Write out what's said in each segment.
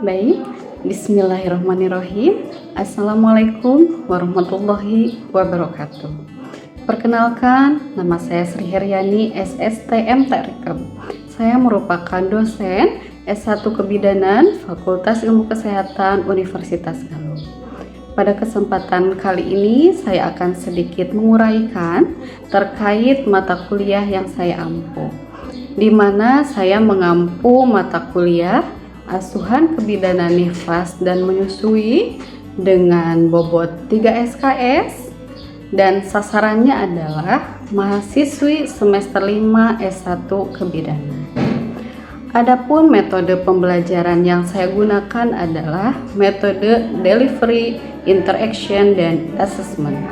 Baik, bismillahirrahmanirrahim. Assalamualaikum warahmatullahi wabarakatuh. Perkenalkan, nama saya Sri Heryani, SSTM Teknikum. Saya merupakan dosen S1 Kebidanan Fakultas Ilmu Kesehatan Universitas Galuh. Pada kesempatan kali ini, saya akan sedikit menguraikan terkait mata kuliah yang saya ampu, di mana saya mengampu mata kuliah Asuhan Kebidanan Nifas dan Menyusui dengan bobot 3 SKS dan sasarannya adalah mahasiswi semester 5 S1 Kebidanan. Adapun metode pembelajaran yang saya gunakan adalah metode delivery, interaction, dan assessment.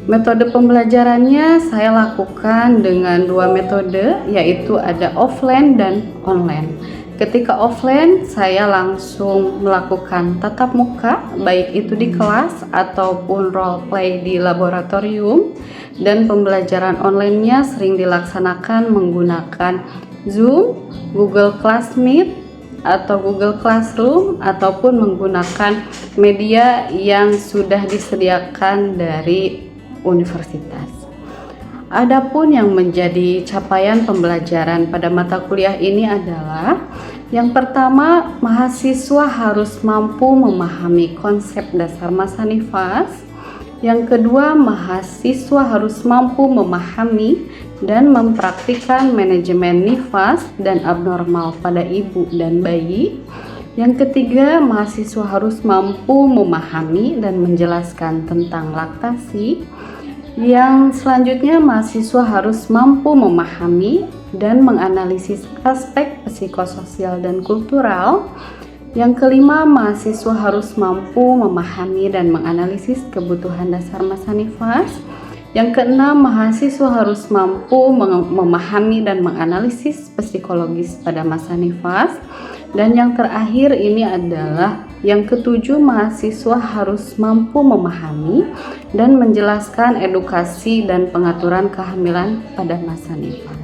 Metode pembelajarannya saya lakukan dengan dua metode, yaitu ada offline dan online. Ketika offline, saya langsung melakukan tatap muka, baik itu di kelas ataupun role play di laboratorium, dan pembelajaran online-nya sering dilaksanakan menggunakan Zoom, Google Classmeet, atau Google Classroom, ataupun menggunakan media yang sudah disediakan dari universitas. Adapun yang menjadi capaian pembelajaran pada mata kuliah ini adalah yang pertama, mahasiswa harus mampu memahami konsep dasar massa nifas. Yang kedua, mahasiswa harus mampu memahami dan mempraktikkan manajemen nifas dan abnormal pada ibu dan bayi. Yang ketiga, mahasiswa harus mampu memahami dan menjelaskan tentang laktasi. Yang selanjutnya, mahasiswa harus mampu memahami dan menganalisis aspek psikososial dan kultural. Yang kelima, mahasiswa harus mampu memahami dan menganalisis kebutuhan dasar massa nifas. Yang keenam, mahasiswa harus mampu memahami dan menganalisis psikologis pada massa nifas. Dan yang terakhir ini adalah yang ketujuh, mahasiswa harus mampu memahami dan menjelaskan edukasi dan pengaturan kehamilan pada massa nifas.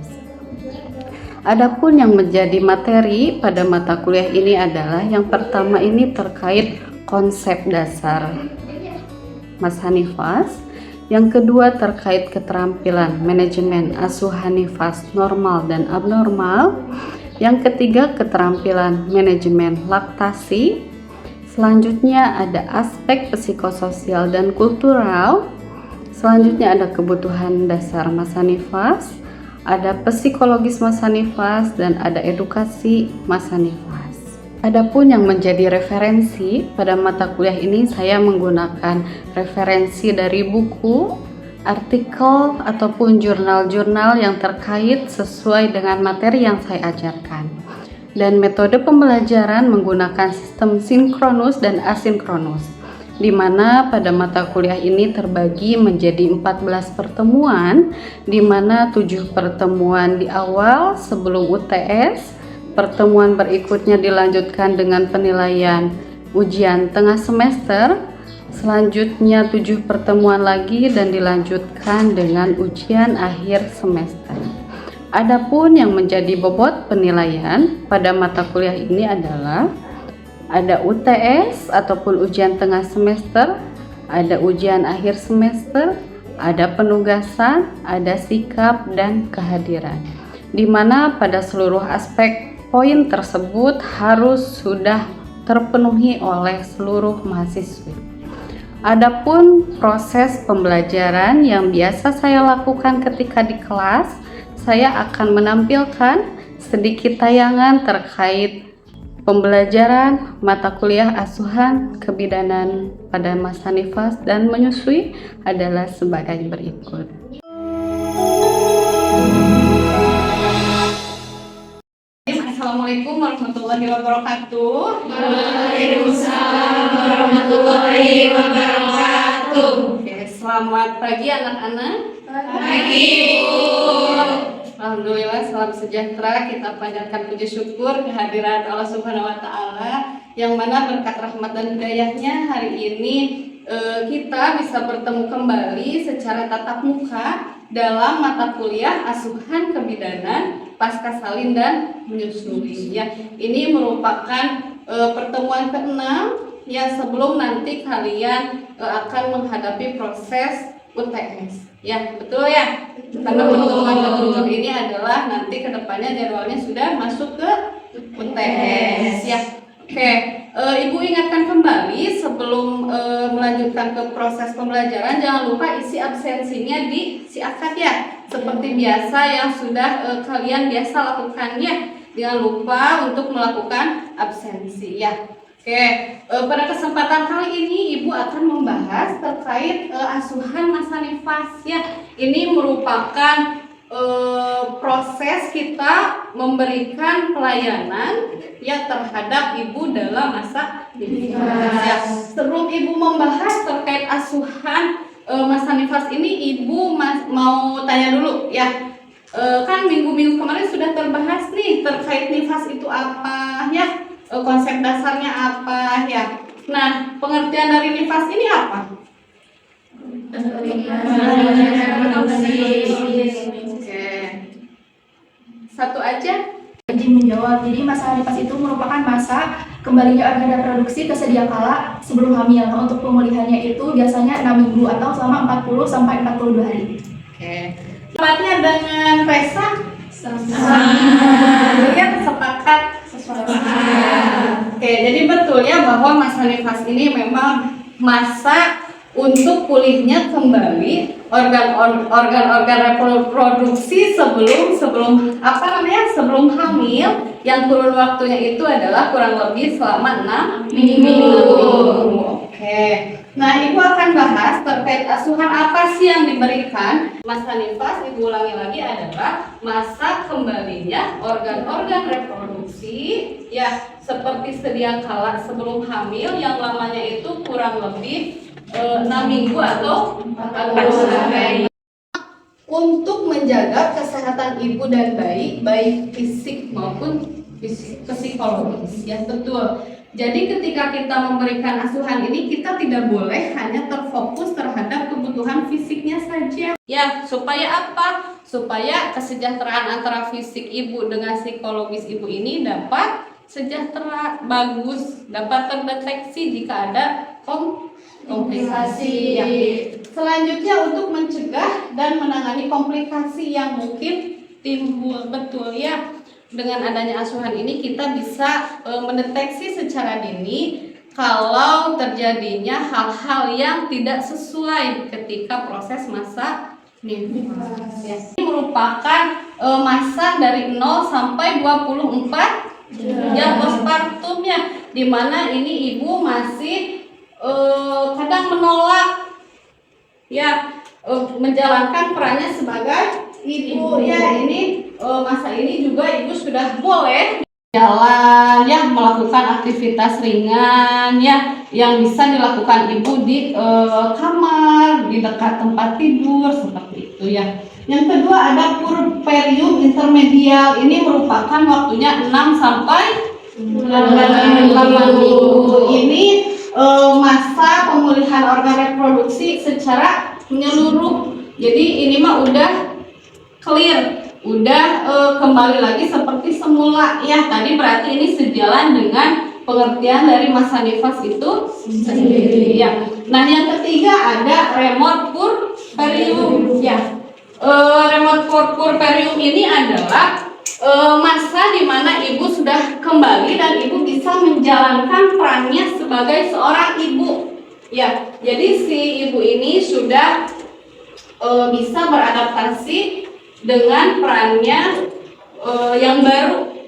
Adapun yang menjadi materi pada mata kuliah ini adalah yang pertama ini terkait konsep dasar massa nifas. Yang kedua terkait keterampilan manajemen asuhan nifas normal dan abnormal. Yang ketiga keterampilan manajemen laktasi. Selanjutnya ada aspek psikososial dan kultural. Selanjutnya ada kebutuhan dasar massa nifas, ada psikologis massa nifas, dan ada edukasi massa nifas. Adapun yang menjadi referensi pada mata kuliah ini, saya menggunakan referensi dari buku, artikel, ataupun jurnal-jurnal yang terkait sesuai dengan materi yang saya ajarkan. Dan metode pembelajaran menggunakan sistem sinkronus dan asinkronus, di mana pada mata kuliah ini terbagi menjadi 14 pertemuan, di mana 7 pertemuan di awal sebelum UTS, pertemuan berikutnya dilanjutkan dengan penilaian ujian tengah semester, selanjutnya 7 pertemuan lagi dan dilanjutkan dengan ujian akhir semester. Adapun yang menjadi bobot penilaian pada mata kuliah ini adalah ada UTS ataupun ujian tengah semester, ada ujian akhir semester, ada penugasan, ada sikap, dan kehadiran. Di mana pada seluruh aspek poin tersebut harus sudah terpenuhi oleh seluruh mahasiswa. Adapun proses pembelajaran yang biasa saya lakukan ketika di kelas, saya akan menampilkan sedikit tayangan terkait pembelajaran mata kuliah asuhan kebidanan pada massa nifas dan menyusui adalah sebagai berikut. Assalamualaikum warahmatullahi wabarakatuh. Waalaikumsalam warahmatullahi wabarakatuh. Oke, selamat pagi anak-anak. Pagi, Bu. Alhamdulillah, salam sejahtera. Kita panjatkan puji syukur kehadiran Allah Subhanahu wa Ta'ala, yang mana berkat rahmat dan hidayahnya hari ini kita bisa bertemu kembali secara tatap muka dalam mata kuliah asuhan kebidanan pasca salin dan menyusui. Ya, ini merupakan pertemuan ke-6 ya, sebelum nanti kalian akan menghadapi proses UTS. Ya, betul ya? Karena pertemuan ke-7 ini adalah nanti kedepannya jadwalnya sudah masuk ke UTS ya. Oke, Ibu ingatkan kembali sebelum melanjutkan ke proses pembelajaran, jangan lupa isi absensinya di si akad ya, seperti biasa yang sudah kalian biasa lakukan ya. Jangan lupa untuk melakukan absensi ya. Oke, pada kesempatan kali ini Ibu akan membahas terkait asuhan masa nifas ya. Ini merupakan proses kita memberikan pelayanan ya terhadap ibu dalam masa nifas ya. Sebelum Ibu membahas terkait asuhan masa nifas ini, Ibu mau tanya dulu ya. Kan minggu-minggu kemarin sudah terbahas nih terkait nifas itu apa ya, konsep dasarnya apa ya. Nah, pengertian dari nifas ini apa? Oke, satu aja. Izin menjawab. Jadi masa nifas itu merupakan masa kembalinya organ reproduksi ke sedia kala sebelum hamil. Untuk pemulihannya itu biasanya 6 minggu atau selama 40 sampai 42 hari. Oke. Tepatnya dengan Resa? Kalian sepakat? Oke, jadi betul ya bahwa masa nifas ini memang masa untuk pulihnya kembali organ-organ reproduksi sebelum hamil, yang kurun waktunya itu adalah kurang lebih selama 6 minggu. Oke. Nah, Ibu akan bahas terkait asuhan apa sih yang diberikan. Masa nifas, Ibu ulangi lagi, adalah masa kembalinya organ-organ reproduksi ya seperti sedia kala sebelum hamil, yang lamanya itu kurang lebih 6 minggu atau 40 hari. Untuk menjaga kesehatan ibu dan bayi, baik fisik maupun psikologis ya, betul. Jadi ketika kita memberikan asuhan ini, kita tidak boleh hanya terfokus terhadap kebutuhan fisiknya saja ya. Supaya apa? Supaya kesejahteraan antara fisik ibu dengan psikologis ibu ini dapat sejahtera, bagus, dapat terdeteksi jika ada komplikasi ya. Selanjutnya untuk mencegah dan menangani komplikasi yang mungkin timbul, betul ya. Dengan adanya asuhan ini kita bisa mendeteksi secara dini kalau terjadinya hal-hal yang tidak sesuai ketika proses masa nifas ya. Ini merupakan masa dari 0 sampai 24 ya, postpartum ya, dimana ini ibu masih kadang menolak ya menjalankan perannya sebagai ibu ya. Ini masa ini juga ibu sudah boleh jalan ya, melakukan aktivitas ringan ya yang bisa dilakukan ibu di kamar, di dekat tempat tidur, seperti itu ya. Yang kedua ada puerperium intermedial. Ini merupakan waktunya 6 sampai 8 minggu. Ini masa pemulihan organ reproduksi secara menyeluruh. Jadi ini mah udah clear, udah kembali lagi seperti semula ya. Tadi berarti ini sejalan dengan pengertian dari masa nifas itu sendiri ya. Nah, yang ketiga ada remote puerperium ya. Remote puerperium ini adalah masa di mana ibu sudah kembali dan ibu bisa menjalankan perannya sebagai seorang ibu ya. Jadi si ibu ini sudah bisa beradaptasi dengan perannya yang baru,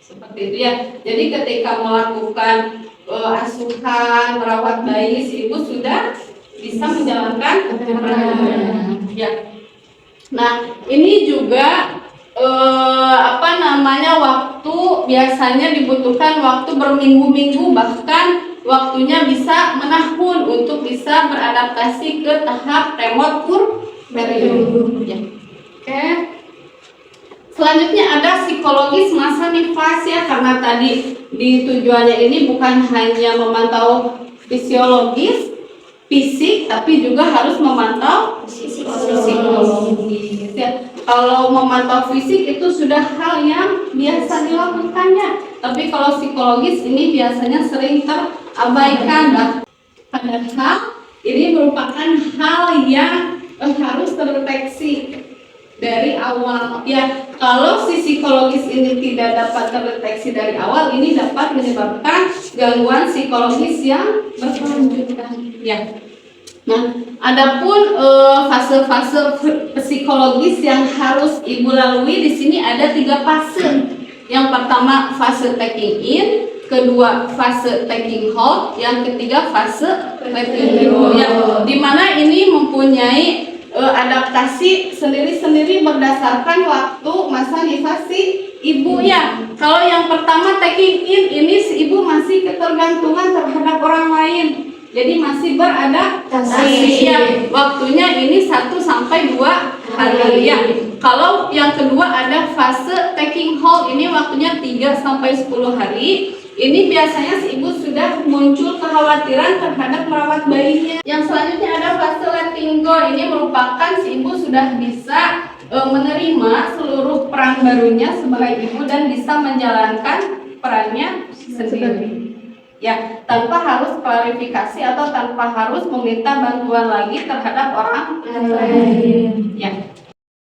seperti itu ya. Jadi ketika melakukan asuhan, merawat bayi, si ibu sudah bisa menjalankan perannya ya. Nah, ini juga waktu biasanya dibutuhkan waktu berminggu-minggu, bahkan waktunya bisa menahun untuk bisa beradaptasi ke tahap remote puerperium ya. Oke. Selanjutnya ada psikologis masa nifas ya, karena tadi di tujuannya ini bukan hanya memantau fisiologis, fisik, tapi juga harus memantau psikologis ya. Kalau memantau fisik itu sudah hal yang biasa dilakukannya. Tapi kalau psikologis ini biasanya sering terabaikan. Padahal ini merupakan hal yang harus terdeteksi dari awal. Ya, kalau si psikologis ini tidak dapat terdeteksi dari awal, ini dapat menyebabkan gangguan psikologis yang berkelanjutan. Ya. Nah, adapun fase-fase psikologis yang harus ibu lalui di sini ada 3 fase. Yang pertama fase taking in, kedua fase taking hold, yang ketiga fase letting go. Ya, dimana ini mempunyai adaptasi sendiri-sendiri berdasarkan waktu masa nifasi ibu ya. Kalau yang pertama taking in, ini si ibu masih ketergantungan terhadap orang lain. Jadi masih beradaptasi ya. Waktunya ini 1 sampai 2 hari ya. Kalau yang kedua ada fase taking hold, ini waktunya 3 sampai 10 hari. Ini biasanya si ibu sudah muncul kekhawatiran terhadap merawat bayinya. Yang selanjutnya ada fase letting go. Ini merupakan si ibu sudah bisa menerima seluruh peran barunya sebagai ibu dan bisa menjalankan perannya sendiri. Ya, tanpa harus klarifikasi atau tanpa harus meminta bantuan lagi terhadap orang lain. Ya.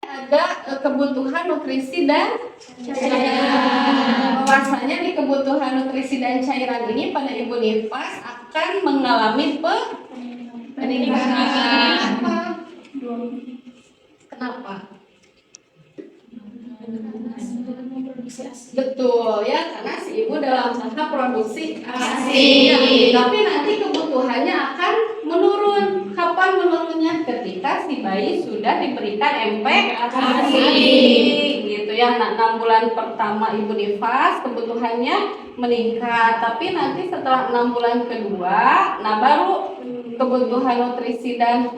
Ada kebutuhan nutrisi dan cairan. Bahwasanya di kebutuhan nutrisi dan cairan ini pada ibu nifas akan mengalami peningkatan. Kenapa? Betul ya, karena si ibu dalam tahap produksi ASI. Ya, tapi nanti kebutuhannya akan menurun. Kapan menurunnya? Ketika si bayi sudah diberikan MPASI. Gitu ya. Nah, 6 bulan pertama ibu nifas kebutuhannya meningkat, tapi nanti setelah 6 bulan kedua, nah baru kebutuhan nutrisi dan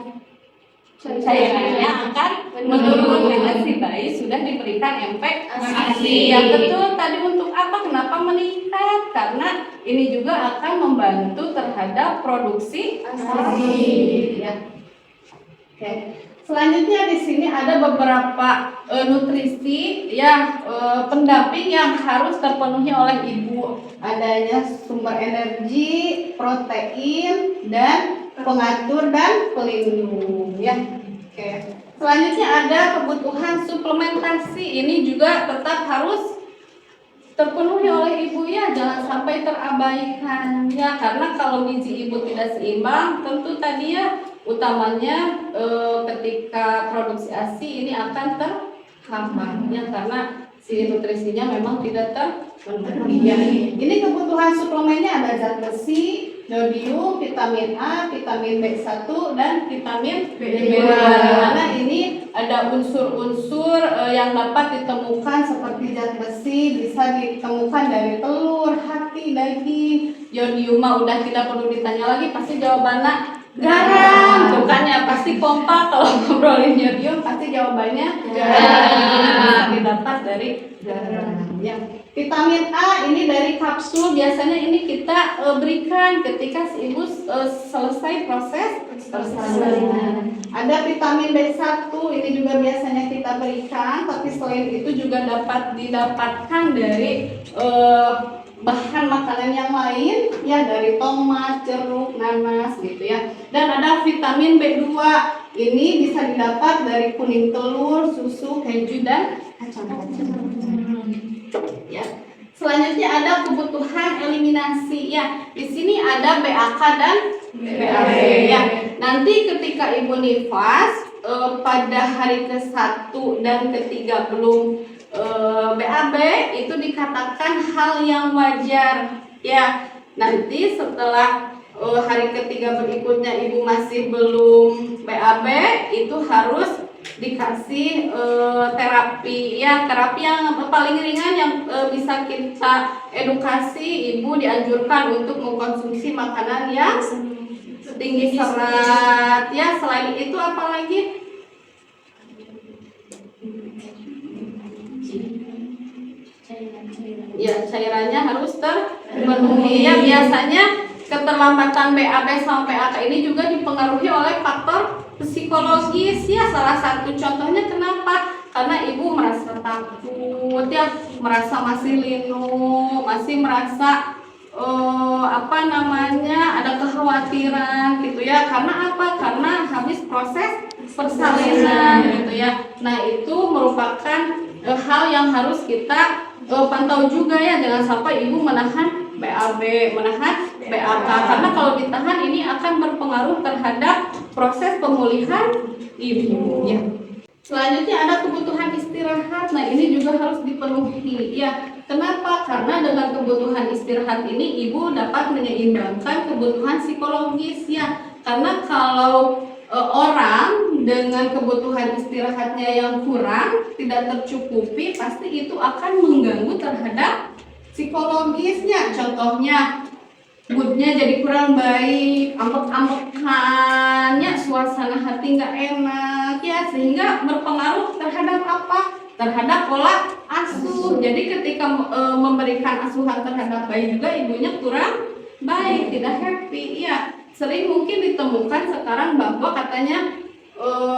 cairannya akan menurun karena si bayi sudah diberikan MPASI. Yang betul tadi untuk apa? Kenapa meningkat? Karena ini juga akan membantu terhadap produksi ASI. Ya. Oke. Selanjutnya di sini ada beberapa nutrisi ya pendamping yang harus terpenuhi oleh ibu. Adanya sumber energi, protein, dan pengatur dan pelindung ya. Oke. Selanjutnya ada kebutuhan suplementasi. Ini juga tetap harus terpenuhi oleh ibu ya, jangan sampai terabaikan ya, karena kalau gizi ibu tidak seimbang tentu tadi ya utamanya ketika produksi ASI ini akan terhambat ya, karena si nutrisinya memang tidak terpenuhi ya. Ini kebutuhan suplemennya ada zat besi, yodium, vitamin A, vitamin B1 dan vitamin B2. Karena ini ada unsur-unsur yang dapat ditemukan seperti zat besi bisa ditemukan dari telur, hati, daging. Yodium udah tidak perlu ditanya lagi, pasti jawabannya garam. Bukan ya, pasti kompak kalau ngobrolin yodium pasti jawabannya garam. Didapat dari garam ya. Vitamin A ini dari kapsul, biasanya ini kita berikan ketika si ibu selesai proses persalinan. Ada vitamin B1, ini juga biasanya kita berikan, tapi selain itu juga dapat didapatkan dari bahan makanan yang lain ya, dari tomat, jeruk, nanas gitu ya. Dan ada vitamin B2, ini bisa didapat dari kuning telur, susu, keju, dan kacang-kacang. Ya. Selanjutnya ada kebutuhan eliminasi ya. Di sini ada BAK dan BAB ya. Nanti ketika ibu nifas pada hari ke-1 dan ke-3 belum BAB itu dikatakan hal yang wajar ya. Nanti setelah hari ke-3 berikutnya ibu masih belum BAB, itu harus dikasih terapi ya, terapi yang paling ringan yang bisa kita edukasi. Ibu dianjurkan untuk mengkonsumsi makanan yang tinggi serat ya. Selain itu apalagi? Ya, cairannya harus terpenuhi ya. Biasanya keterlambatan BAB sampai PAK ini juga dipengaruhi oleh faktor psikologis ya. Salah satu contohnya kenapa? Karena ibu merasa takut ya, merasa masih linu, masih merasa ada kekhawatiran gitu ya. Karena apa? Karena habis proses persalinan gitu ya. Nah, itu merupakan hal yang harus kita pantau juga ya. Jangan sampai ibu menahan BAB, menahan BAK, karena kalau ditahan ini akan berpengaruh terhadap proses pemulihan ibu ya. Selanjutnya ada kebutuhan istirahat. Nah, ini juga harus dipenuhi ya. Kenapa? Karena dengan kebutuhan istirahat ini ibu dapat menyeimbangkan kebutuhan psikologis ya. Karena kalau orang dengan kebutuhan istirahatnya yang kurang, tidak tercukupi, pasti itu akan mengganggu terhadap psikologisnya. Contohnya moodnya jadi kurang baik, ambek-ambekannya, suasana hati nggak enak ya, sehingga berpengaruh terhadap apa? Terhadap pola asuh. Jadi ketika memberikan asuhan terhadap bayi juga ibunya kurang baik, tidak happy ya. Sering mungkin ditemukan sekarang bahwa katanya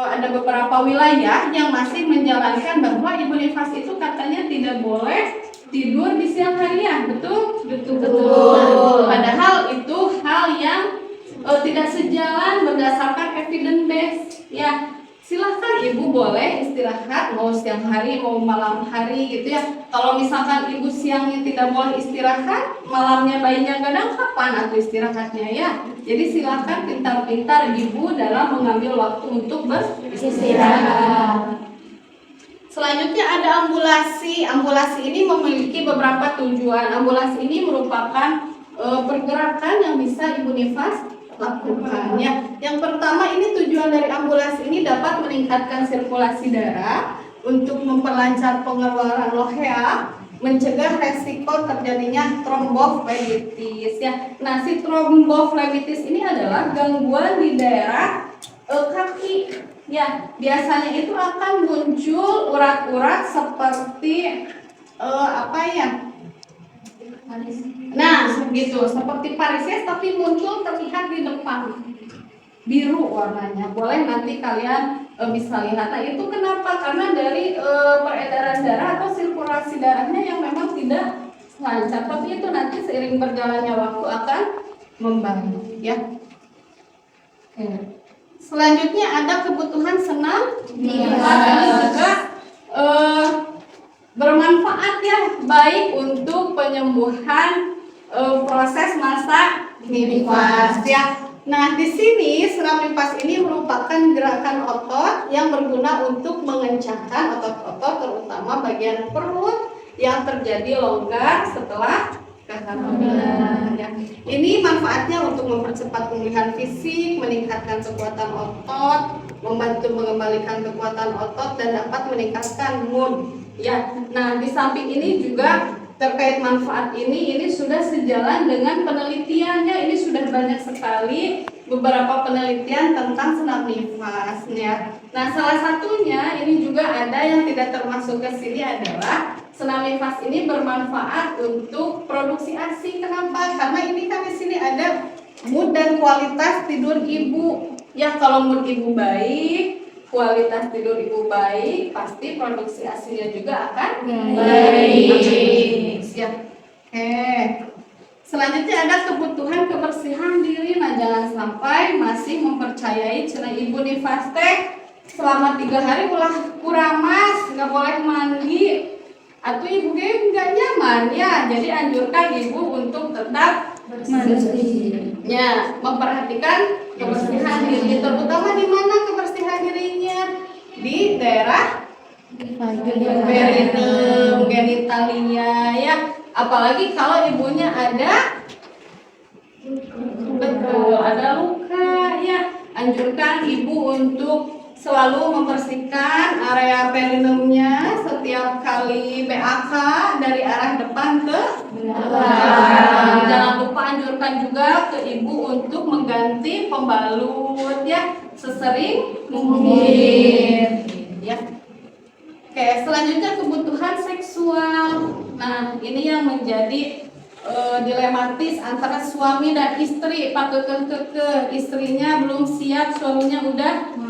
ada beberapa wilayah yang masih menjalankan bahwa ibu nifas itu katanya tidak boleh tidur di siang hari ya, betul? Betul. Padahal itu hal yang tidak sejalan berdasarkan evidence base ya. Silahkan ibu boleh istirahat mau siang hari mau malam hari gitu ya. Kalau misalkan ibu siangnya tidak boleh istirahat, malamnya bayinya kadang kapan atau istirahatnya ya. Jadi silahkan pintar-pintar ibu dalam mengambil waktu untuk beristirahat. Selanjutnya ada ambulasi. Ambulasi ini memiliki beberapa tujuan. Ambulasi ini merupakan pergerakan yang bisa ibu nifas lakukan ya. Yang pertama, ini tujuan dari ambulasi ini dapat meningkatkan sirkulasi darah untuk memperlancar pengeluaran lohea, mencegah resiko terjadinya tromboflebitis ya. Nah, si tromboflebitis ini adalah gangguan di daerah kaki ya. Biasanya itu akan muncul urat-urat seperti nah gitu, seperti varises tapi muncul terlihat di depan, biru warnanya. Boleh nanti kalian bisa lihat. Nah, itu kenapa? Karena dari peredaran darah atau sirkulasi darahnya yang memang tidak lancar. Tapi itu nanti seiring berjalannya waktu akan membaik ya. Oke. Selanjutnya ada kebutuhan senam nifas. Ini juga bermanfaat ya, baik untuk penyembuhan proses masa nifas ya. Nah, di sini senam nifas ini merupakan gerakan otot yang berguna untuk mengencangkan otot-otot terutama bagian perut yang terjadi longgar setelah kehamilan ya. Ini manfaatnya untuk mempercepat pemulihan fisik, meningkatkan kekuatan otot, membantu mengembalikan kekuatan otot dan dapat meningkatkan mood ya. Nah, di samping ini juga terkait manfaat ini sudah sejalan dengan penelitiannya. Ini sudah banyak sekali beberapa penelitian tentang senam nifas ya. Nah, salah satunya ini juga ada yang tidak termasuk ke sini adalah senam nifas ini bermanfaat untuk produksi ASI. Kenapa? Karena ini kan di sini ada mood dan kualitas tidur ibu. Ya, kalau mood ibu baik, kualitas tidur ibu baik, pasti produksi ASI-nya juga akan baik. Ya. Oke. Selanjutnya ada kebutuhan kebersihan diri. Nah, jangan sampai masih mempercayai cenah ibu nifas teh selama 3 hari ulah kuramas, nggak boleh mandi. Atau ibu nggak nyaman ya. Jadi anjurkan ibu untuk tetap bersih. Ya, memperhatikan kebersihan diri, terutama di mana kebersihan dirinya? Di daerah perineum, genitalia ya. Apalagi kalau ibunya ada luka ya. Anjurkan ibu untuk selalu membersihkan area perineumnya setiap kali BAK dari arah depan ke belakang. Jangan lupa anjurkan juga ke ibu untuk mengganti pembalut ya sesering mungkin ya. Oke, selanjutnya kebutuhan seksual. Nah, ini yang menjadi dilematis antara suami dan istri. Pak keke istrinya belum siap, suaminya udah mau.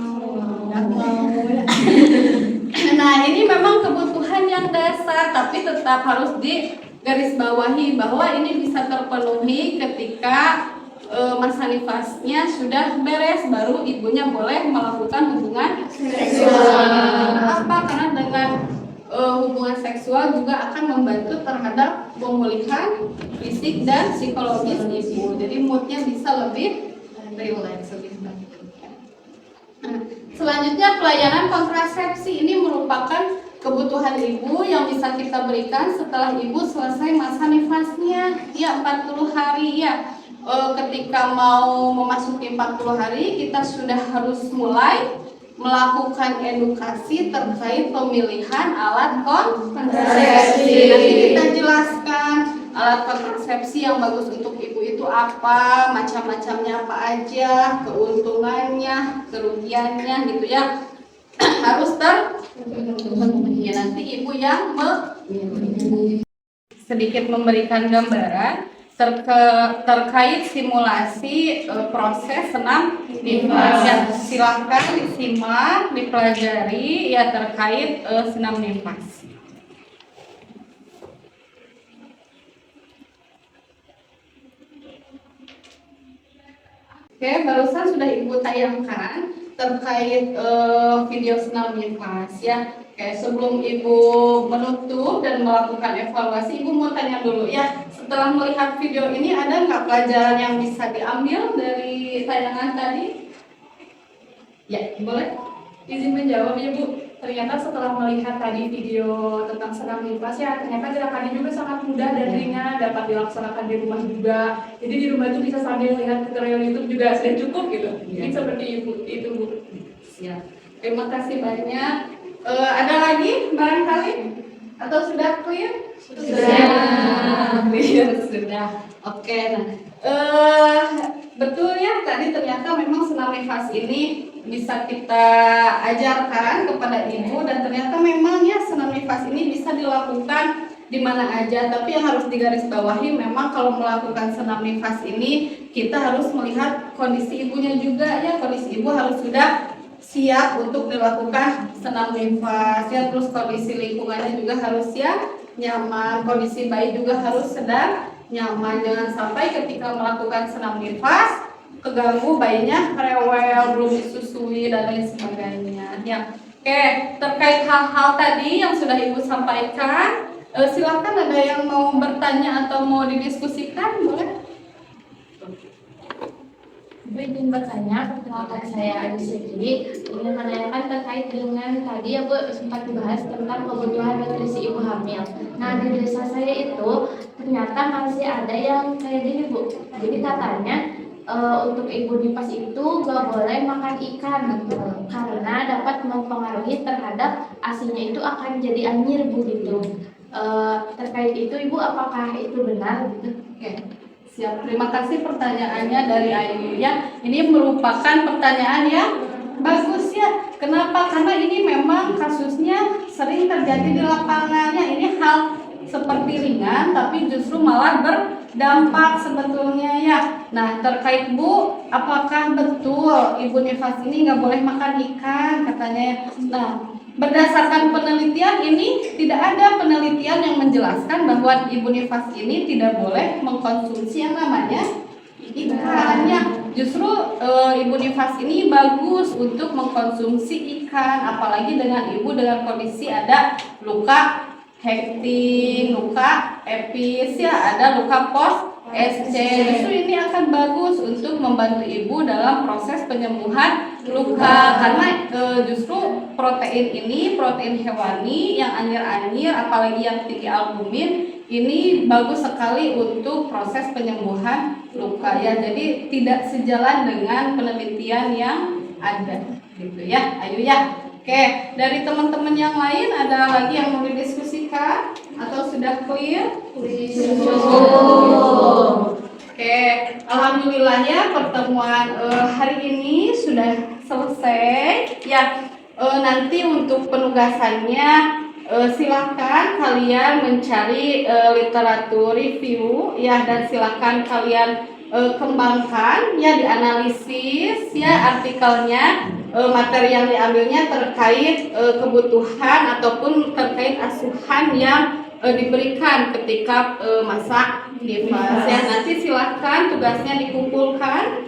Nah, ini memang kebutuhan yang dasar, tapi tetap harus digarisbawahi bahwa ini bisa terpenuhi ketika masa nifasnya sudah beres, baru ibunya boleh melakukan hubungan seksual. Apa? Karena dengan hubungan seksual juga akan membantu terhadap pemulihan fisik dan psikologis ibu. Jadi moodnya bisa lebih relax, lebih baik. Nah, selanjutnya pelayanan kontrasepsi ini merupakan kebutuhan ibu yang bisa kita berikan setelah ibu selesai masa nifasnya ya 40 hari ya. Ketika mau memasuki 40 hari kita sudah harus mulai melakukan edukasi terkait pemilihan alat kontrasepsi. Nanti kita jelaskan alat kontrasepsi yang bagus untuk ibu itu apa, macam-macamnya apa aja, keuntungannya, kerugiannya gitu ya. Harus ya, nanti ibu yang sedikit memberikan gambaran terkait simulasi proses senam nifas. Ya, silakan disimak, dipelajari ya terkait senam nifas. Oke, barusan sudah ibu tayangkan terkait video senam nifas ya. Oke, sebelum ibu menutup dan melakukan evaluasi, ibu mau tanya dulu ya. Setelah melihat video ini, ada nggak pelajaran yang bisa diambil dari tayangan tadi? Ya, boleh. Izin menjawab ya Bu. Ternyata setelah melihat tadi video tentang senam nifas ya, ternyata gerakannya juga sangat mudah dan ringan, dapat dilaksanakan di rumah juga. Jadi di rumah itu bisa sambil lihat tutorial YouTube juga sudah cukup gitu. Ini seperti itu Bu. Ya, terima kasih banyak. Ada lagi barangkali? Atau sudah clear? Sudah. Clear sudah. Oke, nah betul ya, tadi ternyata memang senam nifas ini bisa kita ajarkan kepada ibu, dan ternyata memang ya senam nifas ini bisa dilakukan di mana aja. Tapi yang harus digarisbawahi memang kalau melakukan senam nifas ini kita harus melihat kondisi ibunya juga ya. Kondisi ibu harus sudah siap untuk dilakukan senam nifas ya, terus kondisi lingkungannya juga harus ya nyaman, kondisi bayi juga harus sedang nyaman. Jangan sampai ketika melakukan senam nifas keganggu, bayinya rewel, belum disusui dan lain sebagainya ya. Oke, terkait hal-hal tadi yang sudah ibu sampaikan, silakan ada yang mau bertanya atau mau didiskusikan, boleh? Ibu izin bertanya, perkenalkan saya Adi Segiri. Ingin menanyakan terkait dengan tadi ya Bu sempat dibahas tentang kebutuhan nutrisi ibu hamil. Nah di desa saya itu ternyata masih ada yang kayak gini Bu. Jadi katanya untuk ibu nifas itu gak boleh makan ikan karena dapat mempengaruhi terhadap asinya itu akan jadi anyir Bu gitu. Terkait itu Ibu apakah itu benar gitu? Oke. Siap, terima kasih pertanyaannya dari Ayu ya. Ini merupakan pertanyaan yang bagus ya. Kenapa? Karena ini memang kasusnya sering terjadi di lapangannya. Ini hal seperti ringan tapi justru malah berdampak sebetulnya ya. Nah, terkait Bu, apakah betul ibu nifas ini nggak boleh makan ikan katanya? Nah, berdasarkan penelitian ini tidak ada penelitian yang menjelaskan bahwa ibu nifas ini tidak boleh mengkonsumsi yang namanya ikan ya. Justru ibu nifas ini bagus untuk mengkonsumsi ikan, apalagi dengan ibu dengan kondisi ada luka hektik, luka epis ya, ada luka post SC. Justru ini akan bagus untuk membantu ibu dalam proses penyembuhan luka, karena justru protein ini, protein hewani yang anyir-anyir apalagi yang tinggi albumin ini bagus sekali untuk proses penyembuhan luka ya. Jadi tidak sejalan dengan penelitian yang ada gitu ya Ayu ya. Oke, dari teman-teman yang lain ada lagi yang mau didiskusikan atau sudah clear? Oke, alhamdulillah ya pertemuan hari ini sudah selesai ya. Nanti untuk penugasannya silakan kalian mencari literatur review ya, dan silakan kalian kembangkan ya, dianalisis ya artikelnya, materi yang diambilnya terkait kebutuhan ataupun terkait asuhan yang diberikan ketika masa nifas ya. Nanti silahkan tugasnya dikumpulkan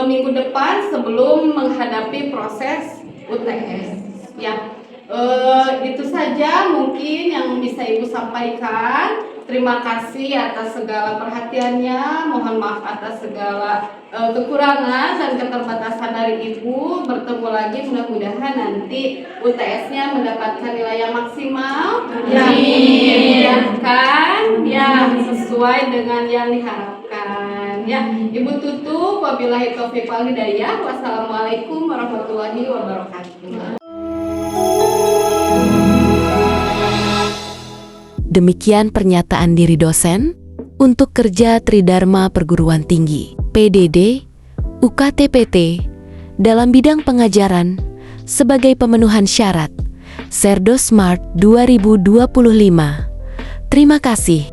minggu depan sebelum menghadapi proses UTS ya. Itu saja mungkin yang bisa Ibu sampaikan. Terima kasih atas segala perhatiannya. Mohon maaf atas segala kekurangan dan keterbatasan dari Ibu. Bertemu lagi, mudah-mudahan nanti UTS-nya mendapatkan nilai yang maksimal yang diharapkan, ya sesuai dengan yang diharapkan. Ya, Ibu tutup. Wabillahi taufiq wal hidayah. Wassalamualaikum warahmatullahi wabarakatuh. Demikian pernyataan diri dosen untuk kerja Tridharma Perguruan Tinggi PDD UKTPT dalam bidang pengajaran sebagai pemenuhan syarat Serdosmart 2025. Terima kasih.